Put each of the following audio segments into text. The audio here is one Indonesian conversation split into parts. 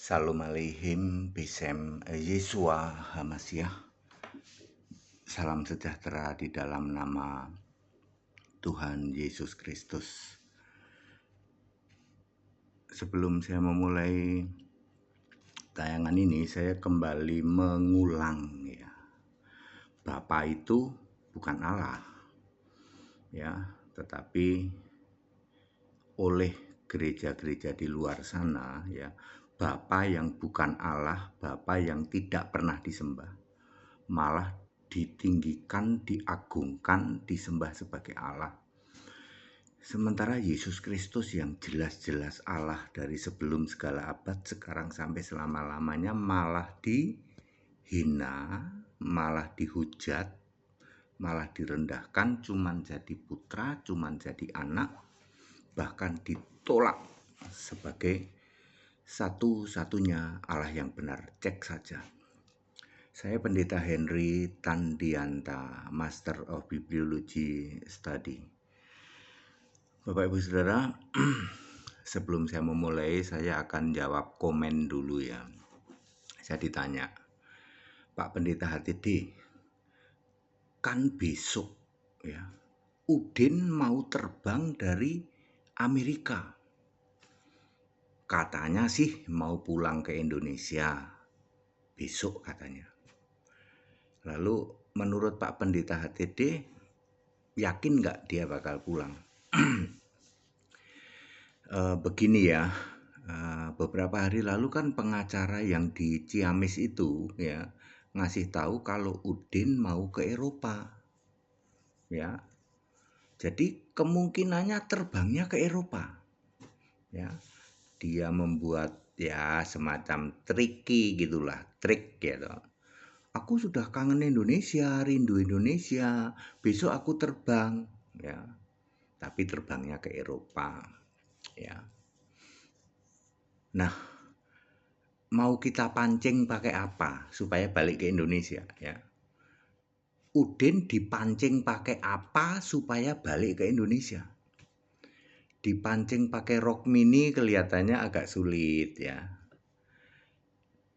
Shalom Aleichem, Bisem Yesua Hamasiah. Salam sejahtera di dalam nama Tuhan Yesus Kristus. Sebelum saya memulai tayangan ini, saya kembali mengulang ya. Bapa itu bukan Allah, ya, tetapi oleh gereja-gereja di luar sana, ya, Bapa yang bukan Allah, Bapa yang tidak pernah disembah, malah ditinggikan, diagungkan, disembah sebagai Allah. Sementara Yesus Kristus yang jelas-jelas Allah dari sebelum segala abad, sekarang sampai selama-lamanya malah dihina, malah dihujat, malah direndahkan, cuman jadi putra, cuman jadi anak, bahkan ditolak sebagai satu-satunya Allah yang benar. Cek saja. Saya Pendeta Henry Tandianta, Master of Bibliology Study. Bapak Ibu Saudara, sebelum saya memulai, saya akan jawab komen dulu ya. Saya ditanya, Pak Pendeta HTD, kan besok ya, Udin mau terbang dari Amerika. Katanya sih mau pulang ke Indonesia besok katanya. Lalu menurut Pak Pendeta HTD, yakin nggak dia bakal pulang? Begini ya, beberapa hari lalu kan pengacara yang di Ciamis itu ya ngasih tahu kalau Udin mau ke Eropa, ya. Jadi kemungkinannya terbangnya ke Eropa, ya. Dia membuat ya semacam tricky gitulah, trik gitu. Aku sudah kangen Indonesia, rindu Indonesia, besok aku terbang, ya. Tapi terbangnya ke Eropa, ya. Nah, mau kita pancing pakai apa supaya balik ke Indonesia, ya? Udin dipancing pakai apa supaya balik ke Indonesia? Dipancing pakai rok mini kelihatannya agak sulit, ya.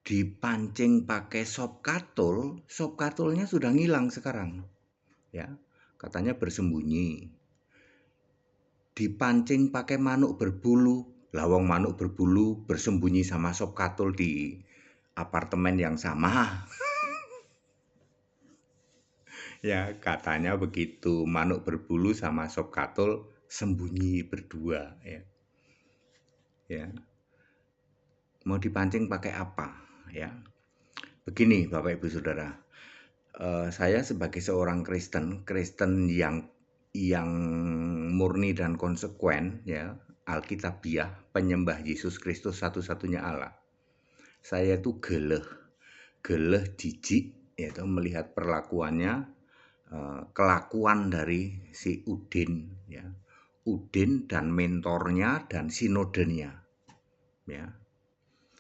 Dipancing pakai sop katulnya sudah ngilang sekarang, ya, katanya bersembunyi. Dipancing pakai manuk berbulu, lawang manuk berbulu bersembunyi sama sop katul di apartemen yang sama. Ya, katanya begitu, manuk berbulu sama sop katul sembunyi berdua, ya. Ya. Mau dipancing pakai apa, ya? Begini Bapak Ibu Saudara, saya sebagai seorang Kristen yang murni dan konsekuen, ya, Alkitabiah, penyembah Yesus Kristus satu-satunya Allah. Saya itu geleh jijik, yaitu melihat perlakuannya, kelakuan dari si Udin, ya, Udin dan mentornya dan sinodenya, ya.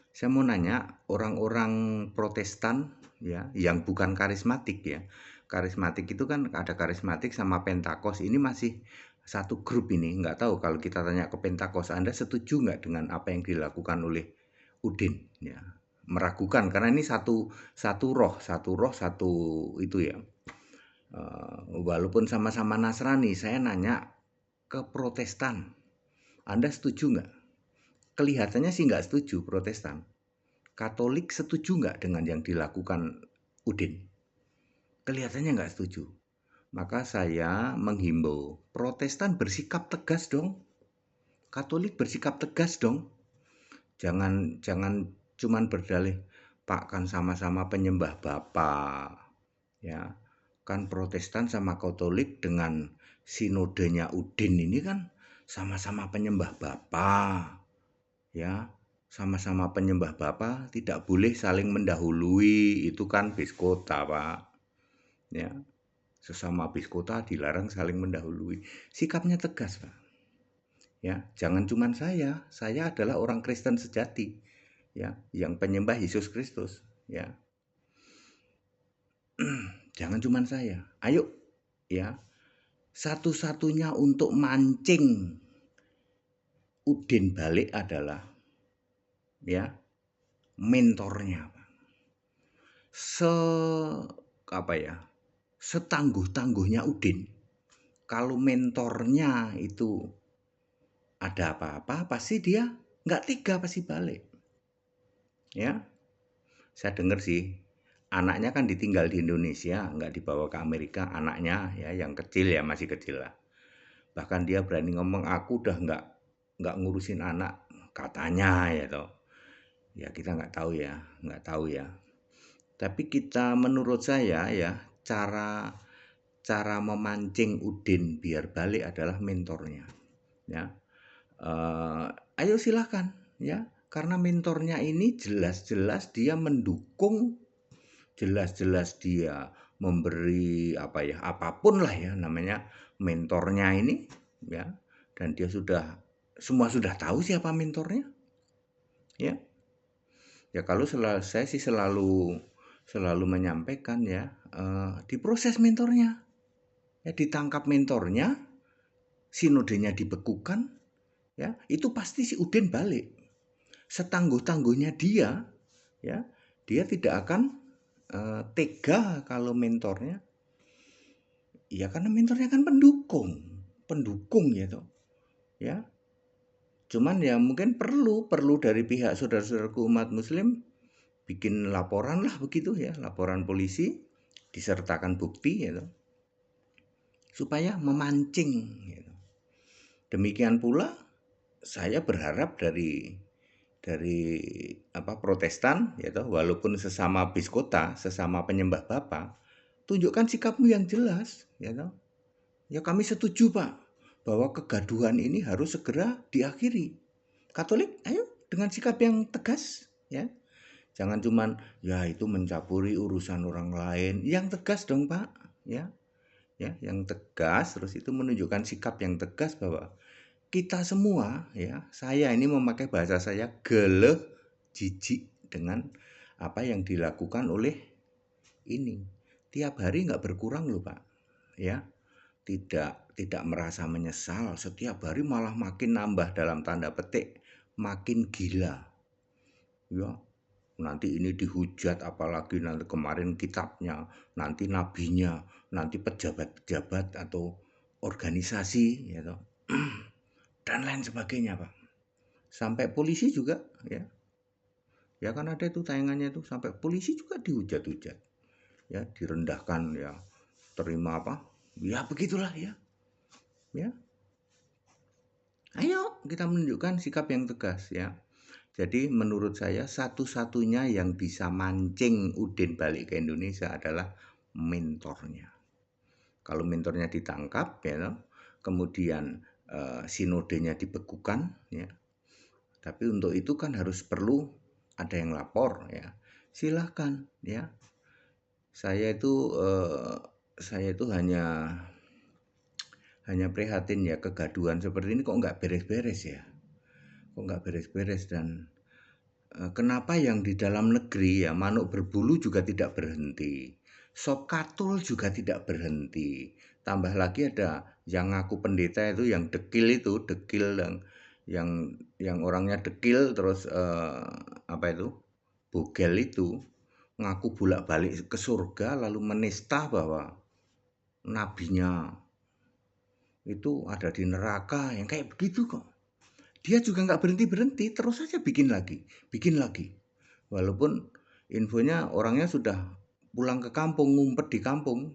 Saya mau nanya orang-orang Protestan ya yang bukan karismatik ya. Karismatik itu kan ada karismatik sama Pentakos, ini masih satu grup ini. Nggak tahu kalau kita tanya ke Pentakos, Anda setuju nggak dengan apa yang dilakukan oleh Udin ya? Meragukan karena ini satu roh satu itu ya. Walaupun sama-sama Nasrani, saya nanya ke Protestan, Anda setuju nggak? Kelihatannya sih nggak setuju Protestan. Katolik setuju nggak dengan yang dilakukan Udin? Kelihatannya nggak setuju. Maka saya menghimbau Protestan bersikap tegas dong. Katolik bersikap tegas dong. Jangan cuman berdalih, Pak kan sama-sama penyembah Bapa. Ya, kan Protestan sama Katolik dengan sinodenya Udin ini kan sama-sama penyembah Bapa. Ya, sama-sama penyembah Bapa tidak boleh saling mendahului, itu kan biskota Pak, ya, sesama biskota dilarang saling mendahului. Sikapnya tegas Pak, ya, jangan cuman saya adalah orang Kristen sejati, ya, yang penyembah Yesus Kristus, ya. Jangan cuman saya, ayo, ya, satu-satunya untuk mancing Udin balik adalah, ya, mentornya, Pak. Se apa ya? Setangguh-tangguhnya Udin. Kalau mentornya itu ada apa-apa, pasti dia nggak tega, pasti balik. Ya, saya dengar sih, anaknya kan ditinggal di Indonesia, nggak dibawa ke Amerika, anaknya ya yang kecil ya, masih kecil lah. Bahkan dia berani ngomong, aku udah nggak ngurusin anak, katanya ya toh. Ya kita nggak tahu ya. Tapi kita menurut saya ya, cara cara memancing Udin biar balik adalah mentornya. Ya, ayo silahkan ya, karena mentornya ini jelas-jelas dia mendukung, jelas-jelas dia memberi apa ya, apapun lah ya namanya mentornya ini ya, dan dia semua sudah tahu siapa mentornya ya. Ya kalau saya sih selalu selalu menyampaikan ya, diproses mentornya ya, ditangkap mentornya, sinodenya dibekukan ya, itu pasti si Udin balik. Setangguh-tangguhnya dia ya, dia tidak akan tega kalau mentornya, ya karena mentornya kan pendukung ya toh ya. Cuman ya mungkin perlu dari pihak saudara-saudaraku umat muslim bikin laporan lah begitu ya, laporan polisi disertakan bukti ya toh, supaya memancing gitu. Demikian pula saya berharap dari apa Protestan ya toh, walaupun sesama biskota, sesama penyembah Bapa, tunjukkan sikapmu yang jelas ya toh. Ya kami setuju Pak bahwa kegaduhan ini harus segera diakhiri. Katolik, ayo dengan sikap yang tegas ya. Jangan cuman ya itu mencampuri urusan orang lain. Yang tegas dong Pak ya. Ya, yang tegas terus itu menunjukkan sikap yang tegas bahwa kita semua ya, saya ini memakai bahasa saya geleh jijik dengan apa yang dilakukan oleh ini. Tiap hari nggak berkurang loh Pak ya, tidak merasa menyesal, setiap hari malah makin nambah dalam tanda petik, makin gila ya. Nanti ini dihujat, apalagi nanti kemarin kitabnya, nanti nabinya, nanti pejabat-pejabat atau organisasi ya toh, dan lain sebagainya Pak. Sampai polisi juga ya. Ya kan ada itu tayangannya itu, sampai polisi juga dihujat-hujat. Ya, direndahkan ya. Terima apa? Ya begitulah ya. Ya. Ayo kita menunjukkan sikap yang tegas ya. Jadi menurut saya satu-satunya yang bisa mancing Udin balik ke Indonesia adalah mentornya. Kalau mentornya ditangkap ya, kemudian sinodenya dibekukan ya. Tapi untuk itu kan harus perlu ada yang lapor ya. Silahkan ya. Saya itu hanya prihatin ya, kegaduhan seperti ini kok nggak beres-beres ya. Kok nggak beres-beres, dan kenapa yang di dalam negeri ya, Manuk Berbulu juga tidak berhenti. Sop Katul juga tidak berhenti. Tambah lagi ada yang ngaku pendeta itu, yang dekil yang orangnya dekil terus apa itu? Bogel itu ngaku bolak-balik ke surga lalu menista bahwa nabinya itu ada di neraka, yang kayak begitu kok. Dia juga nggak berhenti-berhenti, terus saja bikin lagi. Walaupun infonya orangnya sudah pulang ke kampung, ngumpet di kampung,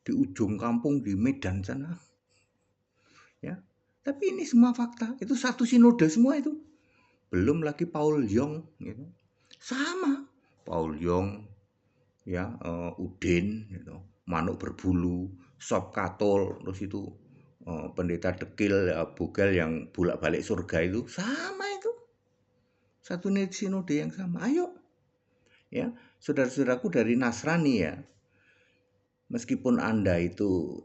di ujung kampung di Medan sana. Ya, tapi ini semua fakta, itu satu sinode semua itu. Belum lagi Paul Yong, gitu. Sama, Paul Yong, ya Udin, gitu. Manuk Berbulu, Sop Katul, terus itu pendeta dekil ya, Bogel yang bolak-balik surga itu sama itu. Satu sinode yang sama. Ayo ya, saudara-saudaraku dari Nasrani ya. Meskipun Anda itu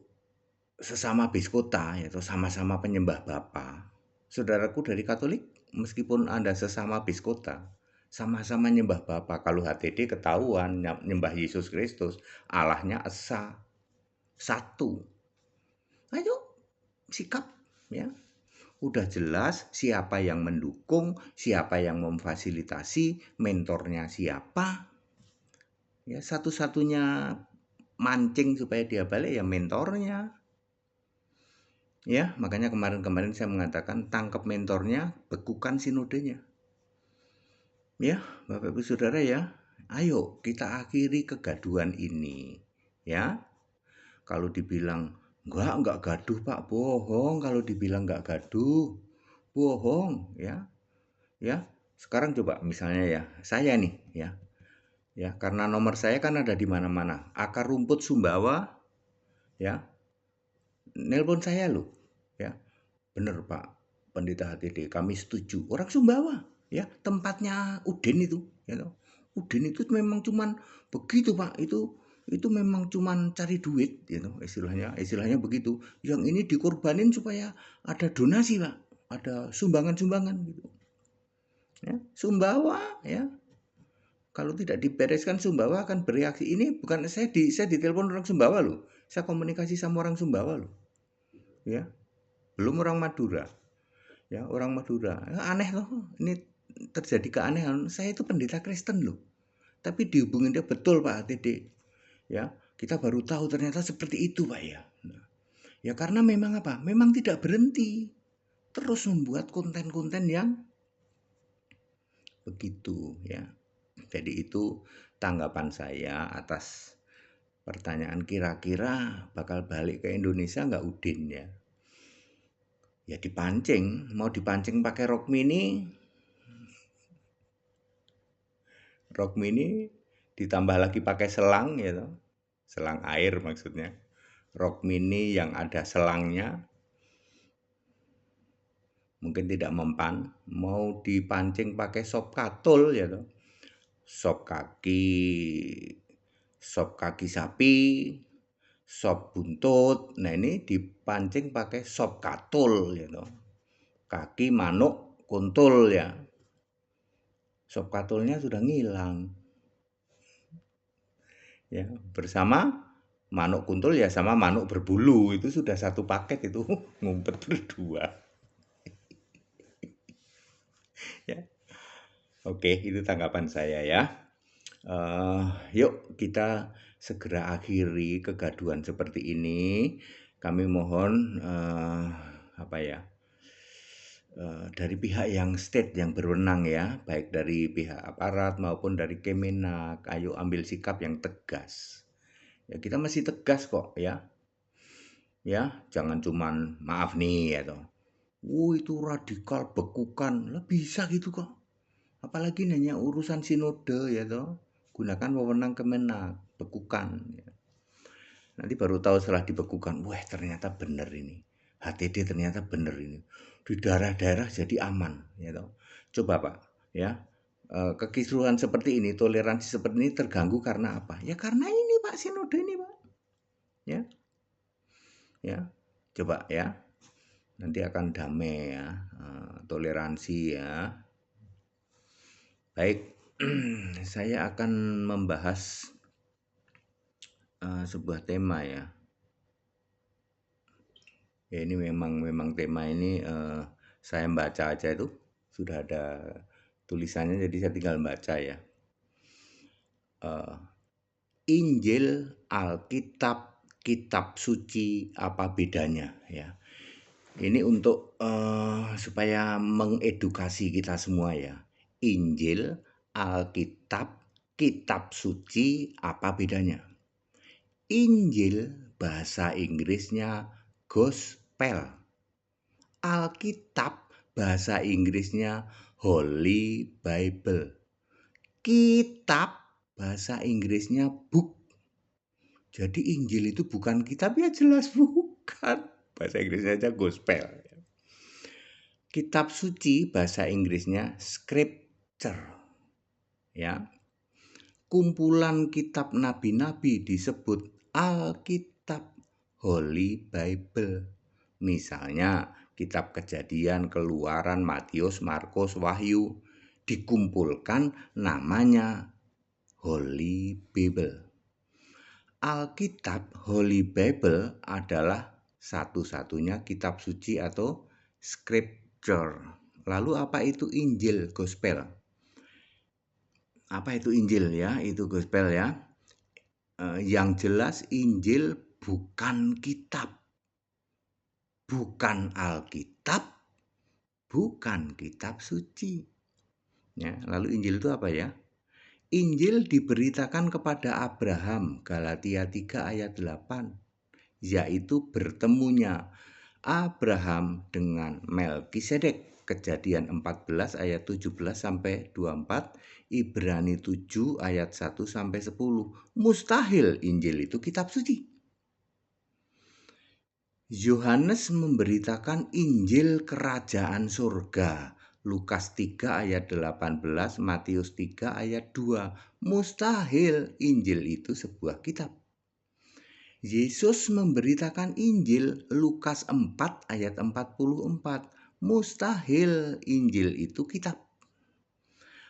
sesama biskota atau sama-sama penyembah Bapa, saudaraku dari Katolik, meskipun Anda sesama biskota, sama-sama nyembah Bapa. Kalau HTD ketahuan nyembah Yesus Kristus, Allahnya esa, satu. Ayo sikap ya. Udah jelas siapa yang mendukung, siapa yang memfasilitasi, mentornya siapa. Ya, satu-satunya mancing supaya dia balik ya mentornya. Ya, makanya kemarin-kemarin saya mengatakan tangkap mentornya, bekukan sinodenya. Ya, Bapak Ibu Saudara ya, ayo kita akhiri kegaduhan ini. Ya, kalau dibilang enggak gaduh Pak, bohong. Kalau dibilang enggak gaduh, bohong ya. Ya, sekarang coba misalnya ya, saya nih ya. Ya, karena nomor saya kan ada di mana-mana. Akar rumput Sumbawa ya, nelpon saya loh. Ya, bener Pak Pendeta HTD, kami setuju. Orang Sumbawa ya, tempatnya Udin itu, ya toh. Udin itu memang cuman begitu Pak, itu memang cuman cari duit, gitu istilahnya begitu. Yang ini dikorbanin supaya ada donasi Pak, ada sumbangan-sumbangan gitu. Ya, Sumbawa ya. Kalau tidak dibereskan Sumbawa akan bereaksi. Ini bukan saya ditelepon orang Sumbawa loh. Saya komunikasi sama orang Sumbawa loh. Ya, belum orang Madura. Ya, orang Madura. Ya, aneh loh. Ini terjadi keanehan. Saya itu pendeta Kristen loh. Tapi dihubungin dia betul Pak HTD. Ya, kita baru tahu ternyata seperti itu Pak ya. Nah, ya karena memang apa? Memang tidak berhenti. Terus membuat konten-konten yang begitu ya. Jadi itu tanggapan saya atas pertanyaan kira-kira bakal balik ke Indonesia nggak Udin ya. Ya dipancing, mau dipancing pakai rok mini ditambah lagi pakai selang ya toh. Selang air maksudnya. Rok mini yang ada selangnya mungkin tidak mempan, mau dipancing pakai sop katul ya toh. Sop kaki sapi, sop buntut. Nah, ini dipancing pakai sop katul gitu. Kaki manuk kuntul ya. Sop katulnya sudah ngilang. Ya, bersama manuk kuntul ya sama manuk berbulu itu sudah satu paket itu ngumpet berdua. Ya. Oke, itu tanggapan saya ya. Yuk kita segera akhiri kegaduhan seperti ini. Kami mohon apa ya dari pihak yang state yang berwenang ya, baik dari pihak aparat maupun dari Kemenak, ayo ambil sikap yang tegas. Ya kita masih tegas kok ya, jangan cuman maaf nih ya toh. Itu radikal bekukan, lah bisa gitu kok. Apalagi hanya urusan sinode ya toh. Gunakan wewenang Kemenak, bekukan. Ya. Nanti baru tahu setelah dibekukan, wah ternyata benar ini. HTD ternyata benar ini. Di daerah-daerah jadi aman, ya toh. Coba Pak, ya. Kekisruhan seperti ini, toleransi seperti ini terganggu karena apa? Ya karena ini Pak sinode ini, Pak. Ya. Ya. Coba ya. Nanti akan damai ya. Toleransi ya. Baik. Saya akan membahas sebuah tema ya. Ya ini memang tema ini saya baca aja itu sudah ada tulisannya jadi saya tinggal baca ya. Injil, Alkitab, kitab suci apa bedanya ya. Ini untuk supaya mengedukasi kita semua ya. Injil, Alkitab, kitab suci apa bedanya? Injil bahasa Inggrisnya gospel. Alkitab bahasa Inggrisnya Holy Bible. Kitab bahasa Inggrisnya book. Jadi Injil itu bukan kitab ya jelas bukan. Bahasa Inggrisnya aja gospel. Kitab suci bahasa Inggrisnya scripture. Ya. Kumpulan kitab nabi-nabi disebut Alkitab, Holy Bible. Misalnya kitab Kejadian, Keluaran, Matius, Markus, Wahyu dikumpulkan namanya Holy Bible. Alkitab Holy Bible adalah satu-satunya kitab suci atau scripture. Lalu apa itu Injil, gospel? Apa itu Injil ya? Itu gospel ya. Yang jelas Injil bukan kitab, bukan Alkitab, bukan kitab suci. Ya, lalu Injil itu apa ya? Injil diberitakan kepada Abraham, Galatia 3 ayat 8, yaitu bertemunya Abraham dengan Melkisedek, Kejadian 14 ayat 17 sampai 24, Ibrani 7 ayat 1 sampai 10. Mustahil Injil itu kitab suci. Yohanes memberitakan Injil kerajaan surga. Lukas 3 ayat 18, Matius 3 ayat 2. Mustahil Injil itu sebuah kitab. Yesus memberitakan Injil Lukas 4 ayat 44. Mustahil Injil itu kitab.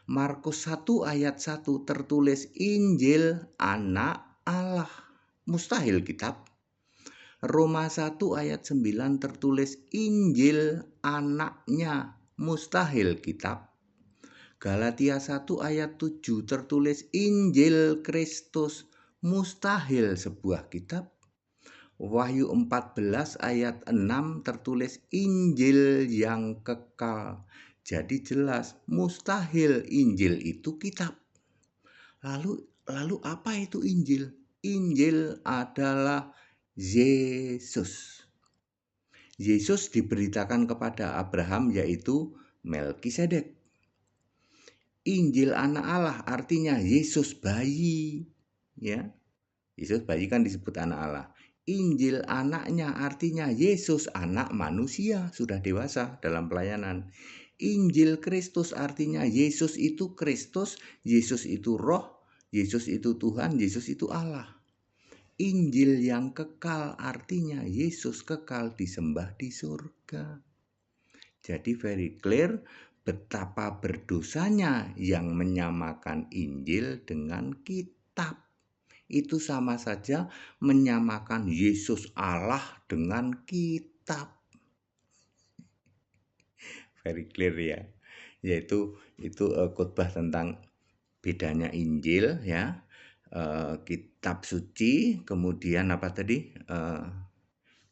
Markus 1 ayat 1 tertulis Injil Anak Allah. Mustahil kitab. Roma 1 ayat 9 tertulis Injil Anaknya. Mustahil kitab. Galatia 1 ayat 7 tertulis Injil Kristus. Mustahil sebuah kitab. Wahyu 14 ayat 6 tertulis Injil yang kekal. Jadi jelas mustahil Injil itu kitab. Lalu apa itu Injil? Injil adalah Yesus. Yesus diberitakan kepada Abraham yaitu Melkisedek. Injil anak Allah artinya Yesus bayi, ya. Yesus bayi kan disebut anak Allah. Injil anaknya artinya Yesus anak manusia, sudah dewasa dalam pelayanan. Injil Kristus artinya Yesus itu Kristus, Yesus itu roh, Yesus itu Tuhan, Yesus itu Allah. Injil yang kekal artinya Yesus kekal disembah di surga. Jadi very clear betapa berdosanya yang menyamakan Injil dengan kitab. Itu sama saja menyamakan Yesus Allah dengan kitab. Very clear ya. Yaitu khotbah tentang bedanya Injil ya. Kitab suci, kemudian apa tadi?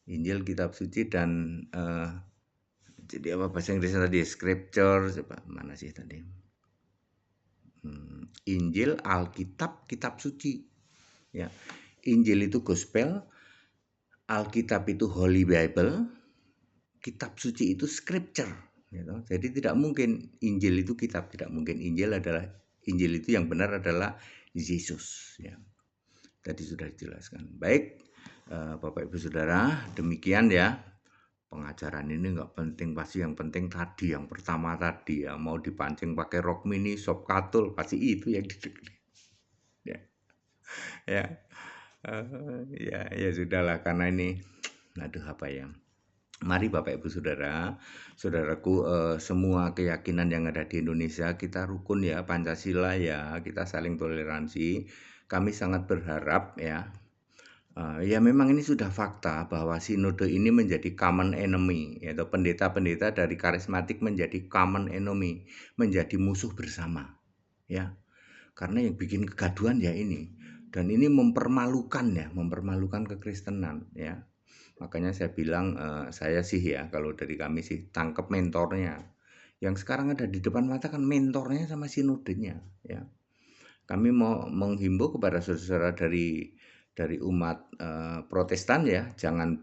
Injil, kitab suci, dan jadi apa bahasa Inggrisnya tadi? Scripture, mana sih tadi? Injil, Alkitab, kitab suci. Ya, Injil itu gospel, Alkitab itu Holy Bible, kitab suci itu scripture. Gitu. Jadi tidak mungkin Injil itu kitab, tidak mungkin. Injil itu yang benar adalah Yesus. Ya. Tadi sudah dijelaskan. Baik, Bapak Ibu Saudara, demikian ya. Pengajaran ini nggak penting, pasti yang penting tadi, yang pertama tadi ya, mau dipancing pakai rok mini, sop katul, pasti itu yang didengar. Ya, ya, ya sudahlah, karena ini, aduh apa ya. Mari Bapak Ibu Saudara, saudaraku, semua keyakinan yang ada di Indonesia kita rukun ya, Pancasila ya, kita saling toleransi. Kami sangat berharap ya. Ya memang ini sudah fakta bahwa sinode ini menjadi common enemy, yaitu pendeta-pendeta dari karismatik menjadi common enemy, menjadi musuh bersama, ya. Karena yang bikin kegaduhan ya ini, dan ini mempermalukan kekristenan, ya. Makanya saya bilang, saya sih ya, kalau dari kami sih tangkap mentornya. Yang sekarang ada di depan mata kan mentornya sama sinodenya, ya. Kami mau menghimbau kepada saudara-saudara dari umat Protestan ya, jangan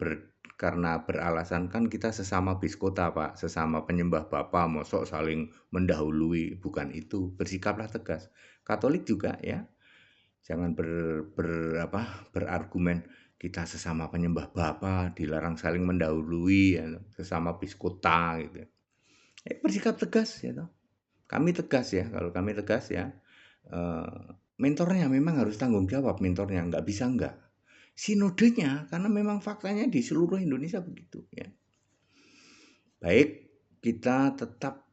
karena beralasan kan kita sesama biskota Pak, sesama penyembah Bapa, mosok saling mendahului, bukan itu. Bersikaplah tegas. Katolik juga ya, jangan berargumen kita sesama penyembah Bapa dilarang saling mendahului ya, sesama biskota gitu. Bersikap tegas ya. Kami tegas ya, kalau kami tegas ya. Mentornya memang harus tanggung jawab, mentornya nggak bisa enggak. Sinodenya karena memang faktanya di seluruh Indonesia begitu ya. Baik, kita tetap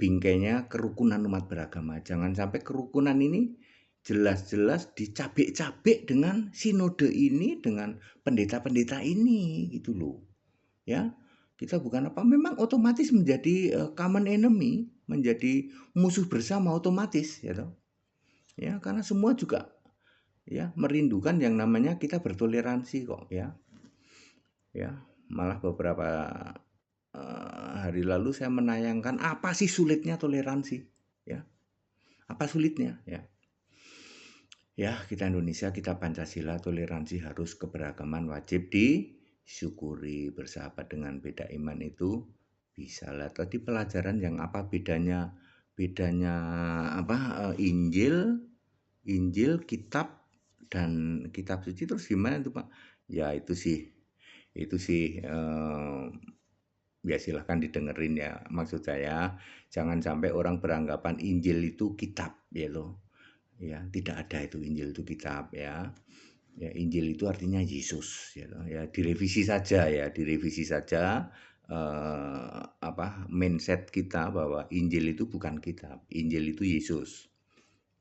bingkainya kerukunan umat beragama. Jangan sampai kerukunan ini jelas-jelas dicabik-cabik dengan sinode ini, dengan pendeta-pendeta ini gitu loh. Ya. Kita bukan apa, memang otomatis menjadi common enemy, menjadi musuh bersama otomatis, ya toh. Ya, karena semua juga ya merindukan yang namanya kita bertoleransi kok ya. Ya, malah beberapa hari lalu saya menayangkan apa sih sulitnya toleransi, ya. Apa sulitnya, ya. Ya, kita Indonesia, kita Pancasila, toleransi harus, keberagaman wajib disyukuri, bersahabat dengan beda iman itu bisa lah. Tadi pelajaran yang apa bedanya bedanya apa Injil, kitab dan kitab suci terus gimana itu Pak? Ya itu sih ya silahkan didengerin ya. Maksud saya jangan sampai orang beranggapan Injil itu kitab ya loh. Ya, tidak ada itu Injil itu kitab ya. Ya, Injil itu artinya Yesus ya, ya direvisi saja ya, direvisi saja apa mindset kita bahwa Injil itu bukan kitab, Injil itu Yesus.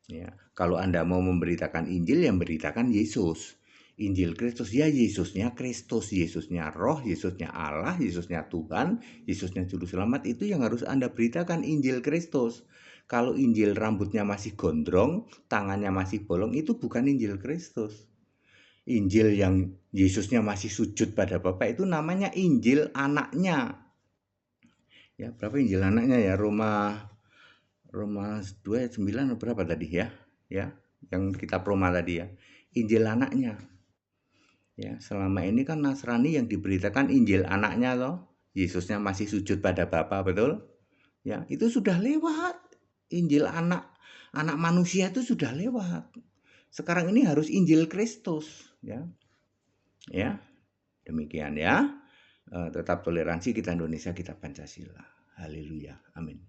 Ya, kalau Anda mau memberitakan Injil yang beritakan Yesus. Injil Kristus ya Yesusnya Kristus, Yesusnya Roh, Yesusnya Allah, Yesusnya Tuhan, Yesusnya Juru Selamat itu yang harus Anda beritakan Injil Kristus. Kalau Injil rambutnya masih gondrong, tangannya masih bolong, itu bukan Injil Kristus. Injil yang Yesusnya masih sujud pada Bapa itu namanya Injil anaknya. Ya, berapa Injil anaknya ya? Roma 2 ayat 9 berapa tadi ya? Ya, yang kitab Roma tadi ya. Injil anaknya. Ya, selama ini kan Nasrani yang diberitakan Injil anaknya loh. Yesusnya masih sujud pada Bapa, betul? Ya, itu sudah lewat. Injil anak manusia itu sudah lewat. Sekarang ini harus Injil Kristus, ya. Ya, demikian ya. Tetap toleransi, kita Indonesia, kita Pancasila. Haleluya. Amin.